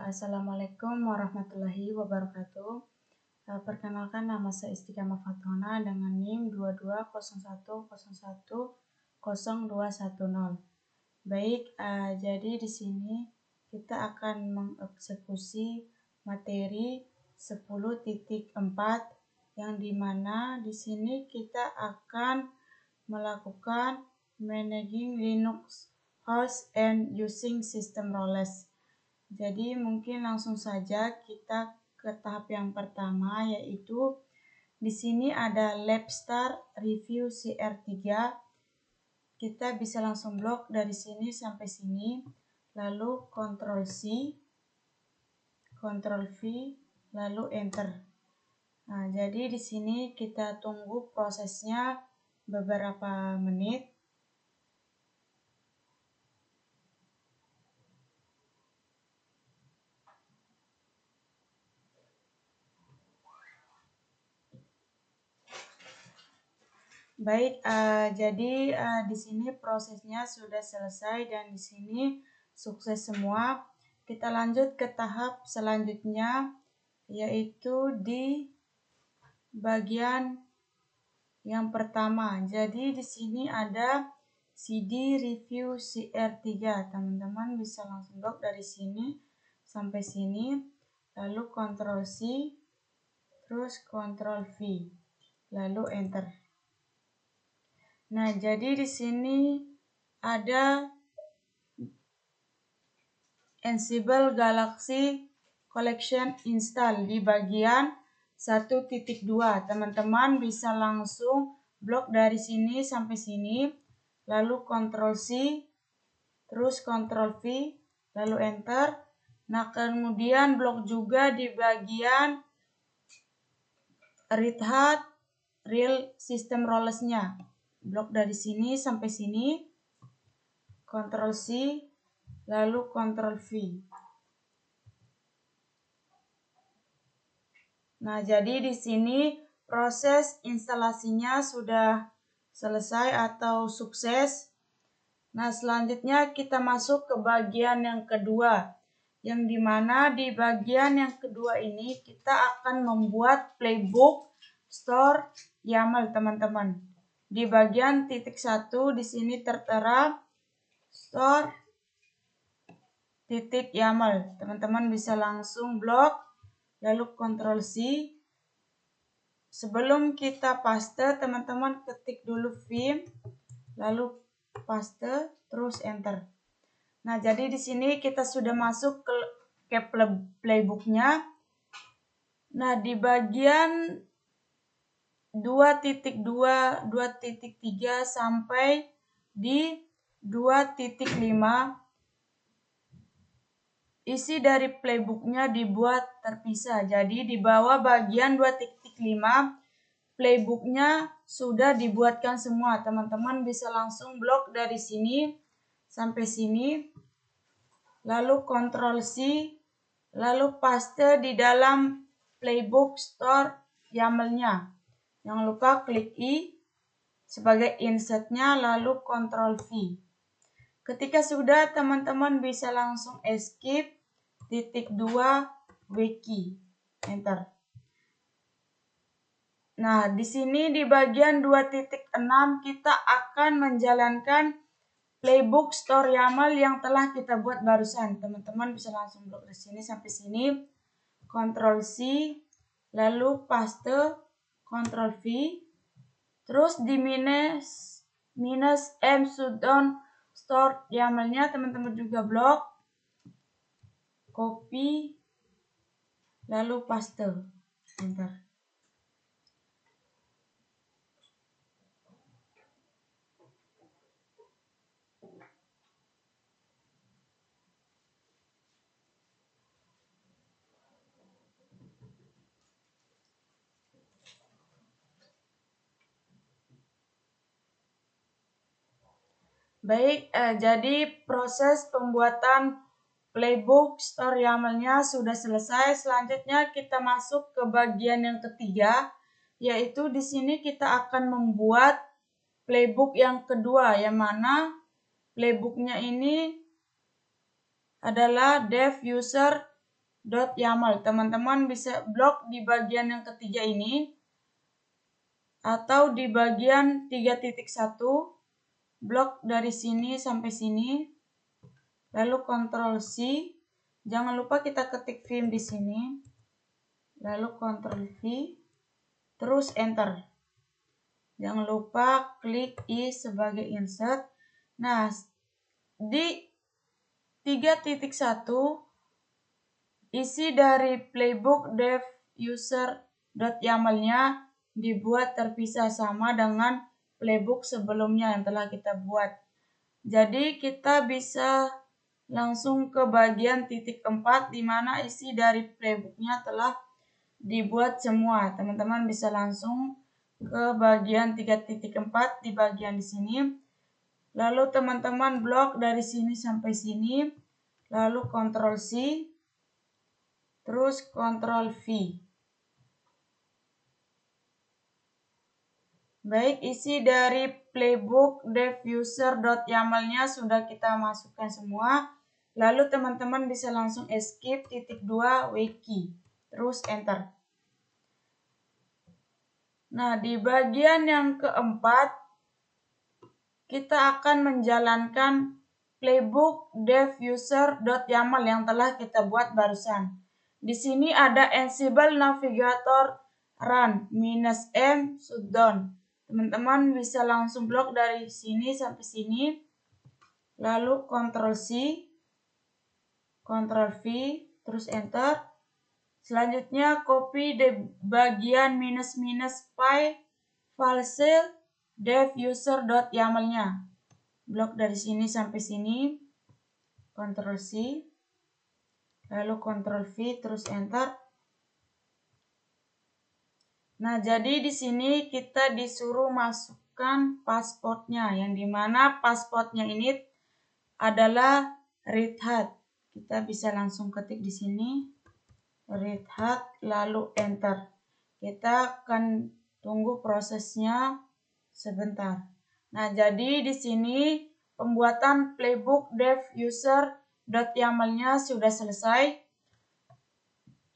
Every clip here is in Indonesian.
Assalamualaikum warahmatullahi wabarakatuh. Perkenalkan, nama saya Istiqamah Fatona dengan NIM 2201010210. Baik, jadi di sini kita akan mengeksekusi materi 10.4 yang dimana di sini kita akan melakukan managing Linux host and using system roles. Jadi mungkin langsung saja kita ke tahap yang pertama, yaitu di sini ada Lab Start Review CR3. Kita bisa langsung blok dari sini sampai sini, lalu Ctrl C, Ctrl V, lalu Enter. Nah, jadi di sini kita tunggu prosesnya beberapa menit. Baik, jadi di sini prosesnya sudah selesai dan di sini sukses semua. Kita lanjut ke tahap selanjutnya, yaitu di bagian yang pertama. Jadi di sini ada CD review CR3. Teman-teman bisa langsung blok dari sini sampai sini, lalu Ctrl C, terus Ctrl V, lalu Enter. Nah, jadi di sini ada Ansible Galaxy Collection install di bagian 1.2. Teman-teman bisa langsung blok dari sini sampai sini, lalu Ctrl C, terus Ctrl V, lalu Enter. Nah, kemudian blok juga di bagian Red Hat Real System Roles-nya. Blok dari sini sampai sini, Ctrl C, lalu Ctrl V. Nah, jadi di sini proses instalasinya sudah selesai atau sukses. Nah, selanjutnya kita masuk ke bagian yang kedua, yang dimana di bagian yang kedua ini kita akan membuat playbook store YAML, teman-teman. Di bagian titik 1 di sini tertera store titik YAML. Teman-teman bisa langsung blok, lalu Ctrl C. Sebelum kita paste, teman-teman ketik dulu vim, lalu paste, terus Enter. Nah, jadi di sini kita sudah masuk ke playbooknya. Nah, di bagian 2.2, 2.3 sampai di 2.5 isi dari playbooknya dibuat terpisah. Jadi di bawah bagian 2.5 playbooknya sudah dibuatkan semua. Teman-teman bisa langsung blok dari sini sampai sini, lalu Ctrl C, lalu paste di dalam playbook store YAML-nya. Jangan lupa klik I sebagai insertnya, lalu Ctrl V. Ketika sudah, teman-teman bisa langsung escape titik 2 wiki, Enter. Nah, di sini di bagian 2.6 kita akan menjalankan playbook store YAML yang telah kita buat barusan. Teman-teman bisa langsung blok dari sini sampai sini, Ctrl C, lalu paste, Ctrl V, terus di minus M shutdown store YAML-nya teman-teman juga blok, copy, lalu paste, Enter. Baik, jadi proses pembuatan playbook store YAML-nya sudah selesai. Selanjutnya kita masuk ke bagian yang ketiga, yaitu di sini kita akan membuat playbook yang kedua, yang mana playbooknya ini adalah dev user .yaml. Teman-teman bisa blok di bagian yang ketiga ini atau di bagian 3.1 blok dari sini sampai sini. Lalu Ctrl C. Jangan lupa kita ketik vim di sini. Lalu Ctrl V. Terus enter. Jangan lupa klik I sebagai insert. Nah, di 3.1 isi dari playbook dev user.yaml-nya dibuat terpisah sama dengan playbook sebelumnya yang telah kita buat. Jadi kita bisa langsung ke bagian titik 4 di mana isi dari playbooknya telah dibuat semua. Teman-teman bisa langsung ke bagian 3.4 di bagian di sini. Lalu teman-teman blok dari sini sampai sini. Lalu Ctrl C. Terus Ctrl V. Baik, isi dari playbook dev user.yaml-nya sudah kita masukkan semua. Lalu teman-teman bisa langsung escape _2 wiki. Terus enter. Nah, di bagian yang keempat kita akan menjalankan playbook dev user.yaml yang telah kita buat barusan. Di sini ada Ansible Navigator run -m shutdown. Teman-teman bisa langsung blok dari sini sampai sini. Lalu Ctrl C, Ctrl V, terus enter. Selanjutnya copy di bagian -file dev user.yaml-nya. Blok dari sini sampai sini. Ctrl C. Lalu Ctrl V, terus enter. Nah, jadi di sini kita disuruh masukkan passwordnya, yang dimana passwordnya ini adalah Red Hat. Kita bisa langsung ketik di sini Red Hat, lalu enter. Kita akan tunggu prosesnya sebentar. Nah, jadi di sini pembuatan playbook dev user.yaml-nya sudah selesai.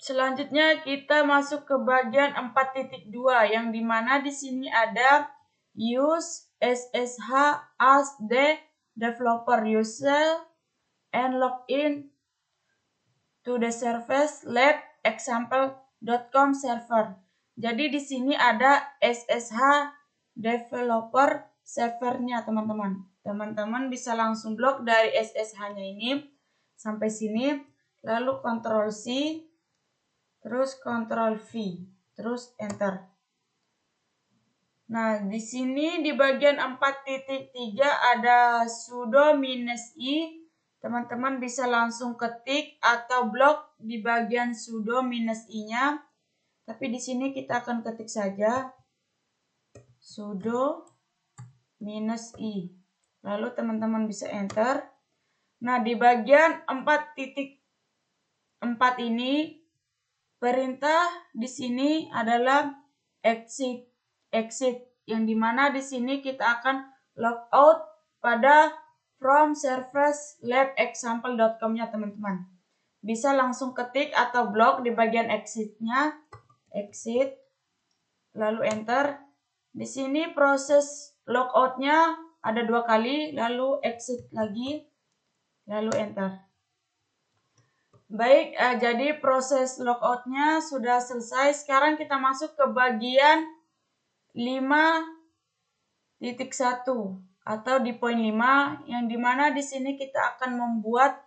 Selanjutnya kita masuk ke bagian 4.2 yang dimana di sini ada use SSH as the developer user and login to the service lab example.com server. Jadi di sini ada SSH developer servernya, teman-teman. Teman-teman bisa langsung blok dari SSH-nya ini sampai sini, lalu Ctrl C. Terus Ctrl V, terus enter. Nah, di sini di bagian 4.3 ada sudo -i. Teman-teman bisa langsung ketik atau blok di bagian sudo -i-nya. Tapi di sini kita akan ketik saja sudo -i. Lalu teman-teman bisa enter. Nah, di bagian 4.4 ini perintah di sini adalah exit yang dimana di sini kita akan logout pada from service lab example.com-nya, teman-teman. Bisa langsung ketik atau blok di bagian exit-nya, exit, lalu enter. Di sini proses logout-nya ada 2 kali, lalu exit lagi, lalu enter. Baik, jadi proses logout-nya sudah selesai. Sekarang kita masuk ke bagian 5.1 atau di poin 5, yang dimana di sini kita akan membuat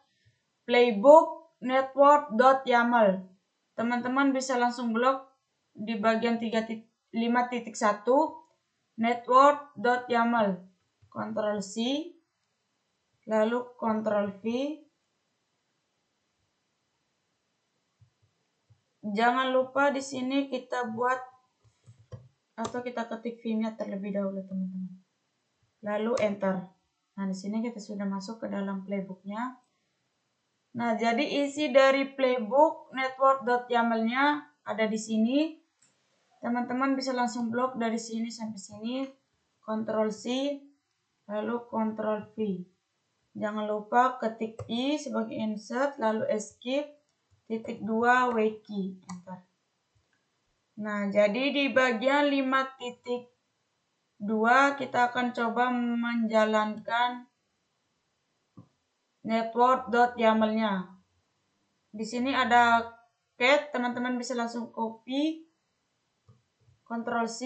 playbook network.yaml. Teman-teman bisa langsung blok di bagian 5.1 network.yaml. Ctrl C, lalu Ctrl V. Jangan lupa di sini kita buat atau kita ketik vim-nya terlebih dahulu, teman-teman. Lalu enter. Nah, di sini kita sudah masuk ke dalam playbook-nya. Nah, jadi isi dari playbook network.yaml-nya ada di sini. Teman-teman bisa langsung blok dari sini sampai sini. Ctrl C, lalu Ctrl V. Jangan lupa ketik I sebagai insert, lalu escape. 5.2 wiki, enter. Nah, jadi di bagian 5.2 kita akan coba menjalankan network.yaml-nya. Di sini ada cat, teman-teman bisa langsung copy, Ctrl C,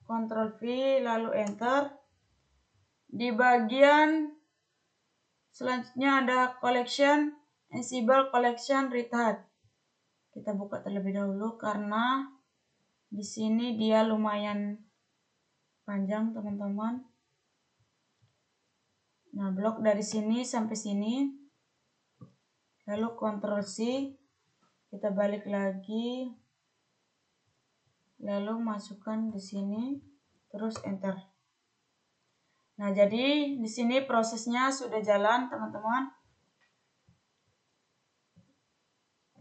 Ctrl V, lalu enter. Di bagian selanjutnya ada collection, Ansible collection retard. Kita buka terlebih dahulu karena di sini dia lumayan panjang, teman-teman. Nah, blok dari sini sampai sini. Lalu Ctrl C, kita balik lagi. Lalu masukkan di sini, terus enter. Nah, jadi di sini prosesnya sudah jalan, teman-teman.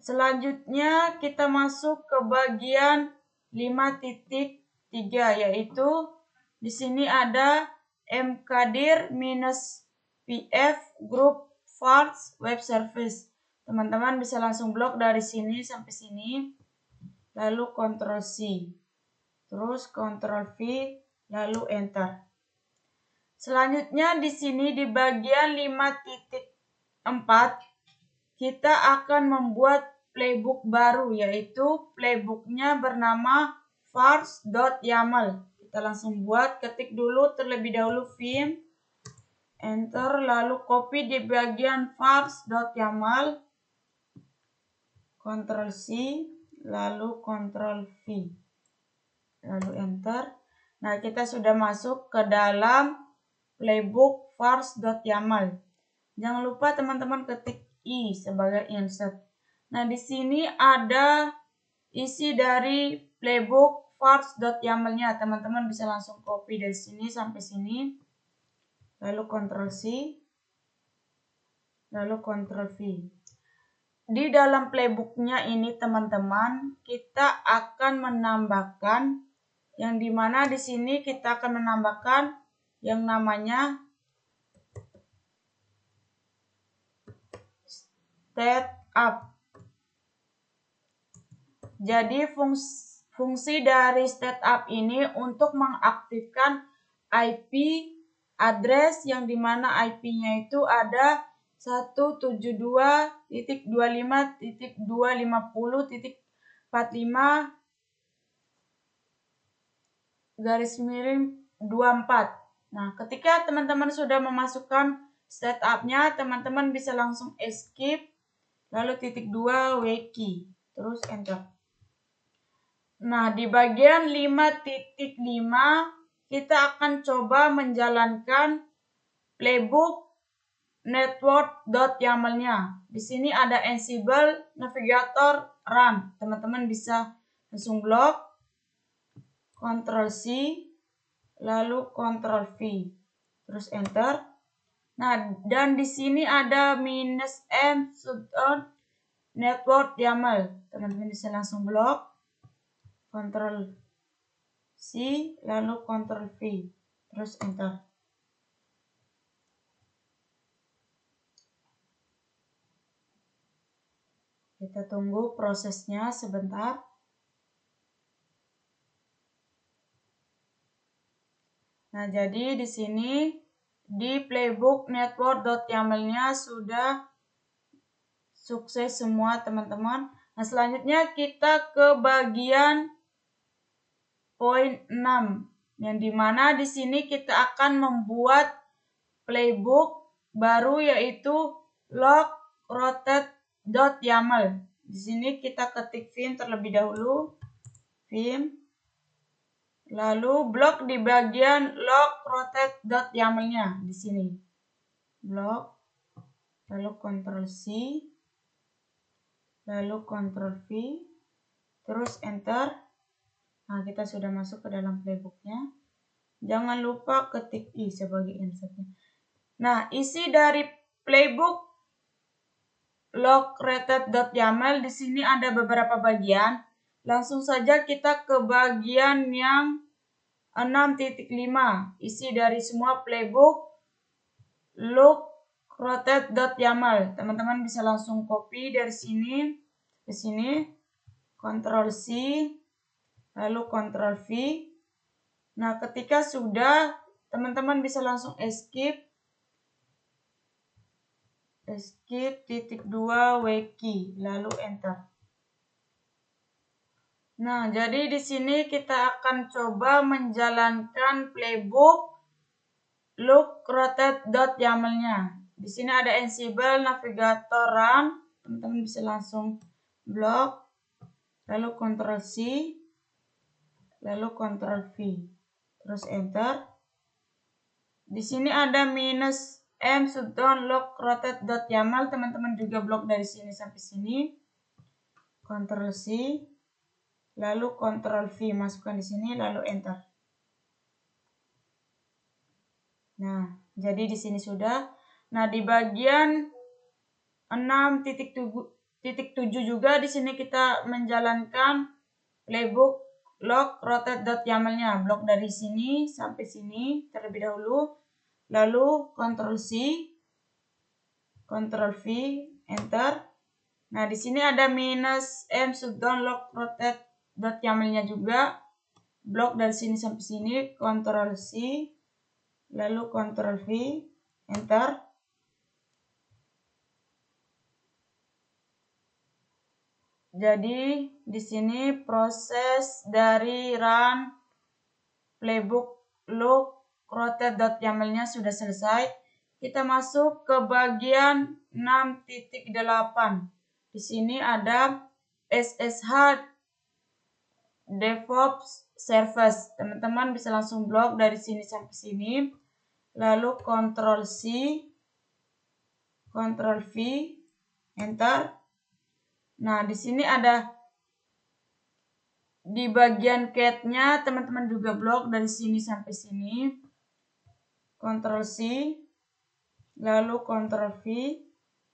Selanjutnya kita masuk ke bagian 5.3, yaitu di sini ada mkdir-pf group files web service. Teman-teman bisa langsung blok dari sini sampai sini, lalu Ctrl C, terus Ctrl V, lalu enter. Selanjutnya di sini di bagian 5.4 kita akan membuat playbook baru, yaitu playbooknya bernama vars.yaml. Kita langsung buat, ketik dulu terlebih dahulu vim, enter, lalu copy di bagian vars.yaml, Ctrl C, lalu Ctrl V, lalu enter. Nah, kita sudah masuk ke dalam playbook vars.yaml. Jangan lupa teman-teman ketik I sebagai insert. Nah, di sini ada isi dari playbook vars.yaml-nya. Teman-teman bisa langsung copy dari sini sampai sini. Lalu Ctrl C, lalu Ctrl V. Di dalam playbooknya ini, teman-teman, kita akan menambahkan yang dimana di sini kita akan menambahkan yang namanya setup. Jadi fungsi dari setup ini untuk mengaktifkan IP address yang dimana IP-nya itu ada 172.2250.24. Nah, ketika teman-teman sudah memasukkan setupnya, teman-teman bisa langsung escape, lalu ×2 wiki, terus enter. Nah, di bagian 5.5 kita akan coba menjalankan playbook network.yaml-nya. Di sini ada Ansible Navigator Run. Teman-teman bisa langsung blok, Ctrl C, lalu Ctrl V, terus enter. Nah, dan di sini ada -m network.yaml. Teman-teman bisa langsung blok, Ctrl C, lalu Ctrl V, terus enter. Kita tunggu prosesnya sebentar. Nah, jadi di sini di playbook network.yaml-nya sudah sukses semua, teman-teman. Nah, selanjutnya kita ke bagian poin 6, yang dimana di sini kita akan membuat playbook baru, yaitu log_rotate.yaml. Di sini kita ketik vim terlebih dahulu, vim, lalu blok di bagian log_rotate.yaml-nya di sini, blok, lalu Ctrl C, lalu Ctrl V, terus enter. Nah, kita sudah masuk ke dalam playbooknya. Jangan lupa ketik I sebagai insertnya. Nah, isi dari playbook log_rotate.yaml di sini ada beberapa bagian. Langsung saja kita ke bagian yang 6.5. Isi dari semua playbook log_rotate.yaml. Teman-teman bisa langsung copy dari sini, Di sini Ctrl C, lalu Ctrl V. Nah, ketika sudah, teman-teman bisa langsung escape titik 2 W key, lalu enter. Nah, jadi di sini kita akan coba menjalankan playbook look rotate.yaml-nya. Di sini ada Ansible Navigator Run. Teman-teman bisa langsung blok, lalu Ctrl C, lalu Ctrl V, terus enter. Di sini ada -m shutdown lock rotate.yaml. Teman-teman juga blok dari sini sampai sini. Ctrl C, lalu Ctrl V, masukkan di sini, lalu enter. Nah, jadi di sini sudah. Nah, di bagian 6.7 juga di sini kita menjalankan playbook log rotate.yaml-nya. Blok dari sini sampai sini terlebih dahulu. Lalu Ctrl C, Ctrl V, enter. Nah, di sini ada -m shutdown log rotate.yaml-nya juga. Blok dari sini sampai sini, Ctrl C, lalu Ctrl V, enter. Jadi di sini proses dari run playbook look rotate.yaml-nya sudah selesai. Kita masuk ke bagian 6.8. Di sini ada SSH DevOps Service. Teman-teman bisa langsung blok dari sini sampai sini. Lalu Ctrl C, Ctrl V, enter. Nah, di sini ada di bagian cat-nya, teman-teman juga blok dari sini sampai sini. Ctrl C, lalu Ctrl V,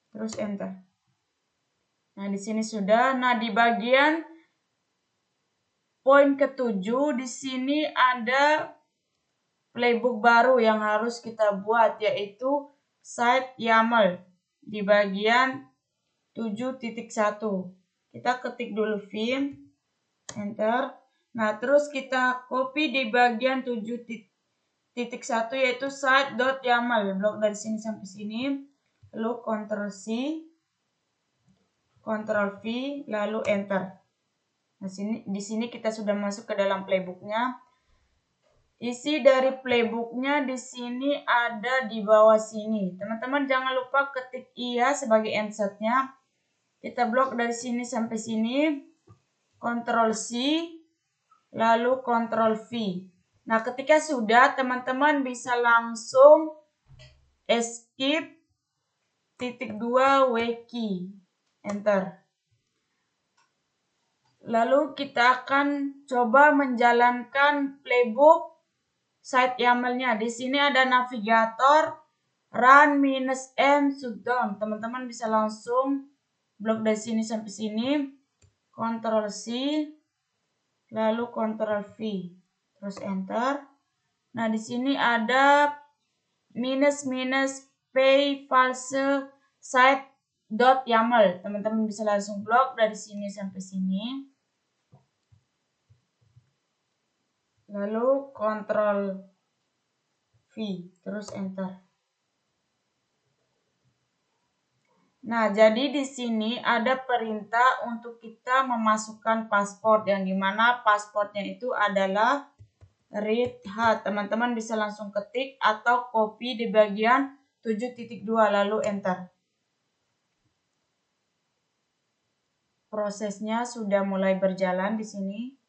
terus enter. Nah, di sini sudah. Nah, di bagian poin ke-7 di sini ada playbook baru yang harus kita buat, yaitu site YAML di bagian 7.1. Kita ketik dulu vim, enter. Nah, terus kita copy di bagian 7.1 yaitu site.yaml. Blok dari sini sampai sini. Lalu Ctrl C, Ctrl V, lalu enter. Nah, di sini kita sudah masuk ke dalam playbooknya. Isi dari playbooknya di sini ada di bawah sini. Teman-teman jangan lupa ketik iya sebagai answer-nya. Kita blok dari sini sampai sini. Ctrl C, lalu Ctrl V. Nah, ketika sudah, teman-teman bisa langsung escape titik 2 W key. Enter. Lalu kita akan coba menjalankan playbook site YAML-nya. Di sini ada navigator run -m shutdown. Teman-teman bisa langsung blok dari sini sampai sini. Ctrl C, lalu Ctrl V, terus enter. Nah, di sini ada -p false site.yaml. Teman-teman bisa langsung blok dari sini sampai sini. Lalu Ctrl V, terus enter. Nah, jadi di sini ada perintah untuk kita memasukkan password yang dimana passwordnya itu adalah read hat. Teman-teman bisa langsung ketik atau copy di bagian 7.2 lalu enter. Prosesnya sudah mulai berjalan di sini.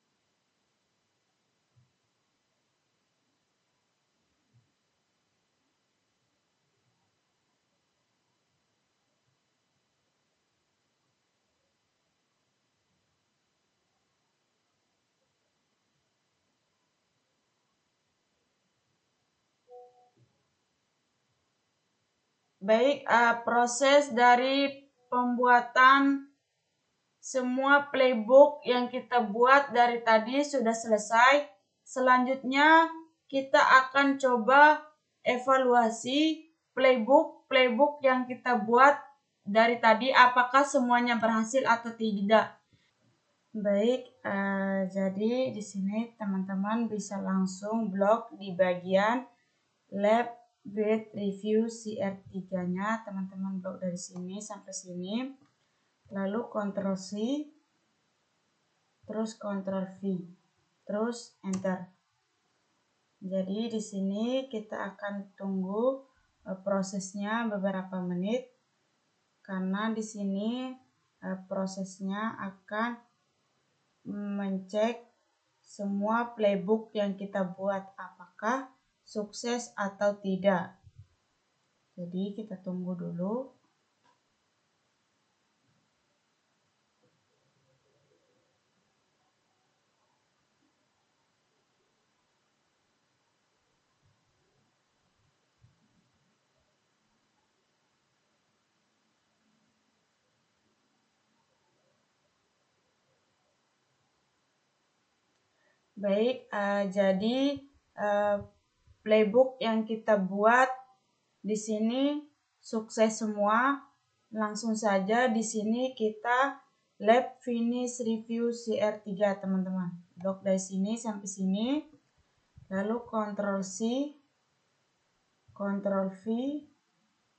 Baik, proses dari pembuatan semua playbook yang kita buat dari tadi sudah selesai. Selanjutnya kita akan coba evaluasi playbook yang kita buat dari tadi apakah semuanya berhasil atau tidak. Baik, jadi di sini teman-teman bisa langsung blok di bagian lab with review CR3-nya. Teman-teman blok dari sini sampai sini. Lalu Ctrl C, terus Ctrl V, terus enter. Jadi di sini kita akan tunggu prosesnya beberapa menit karena di sini prosesnya akan mencek semua playbook yang kita buat apakah sukses atau tidak. Jadi kita tunggu dulu. Baik, jadi playbook yang kita buat di sini sukses semua. Langsung saja di sini kita lab finish review CR3 teman-teman. Blok dari sini sampai sini. Lalu Ctrl C, Ctrl V,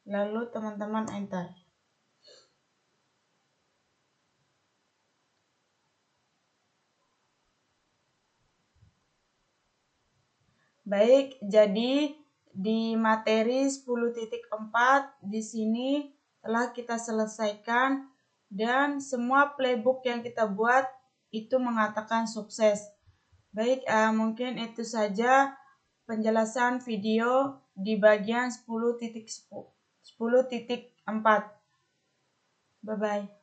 lalu teman-teman enter. Baik, jadi di materi 10.4 di sini telah kita selesaikan dan semua playbook yang kita buat itu mengatakan sukses. Baik, mungkin itu saja penjelasan video di bagian 10.4. Bye-bye.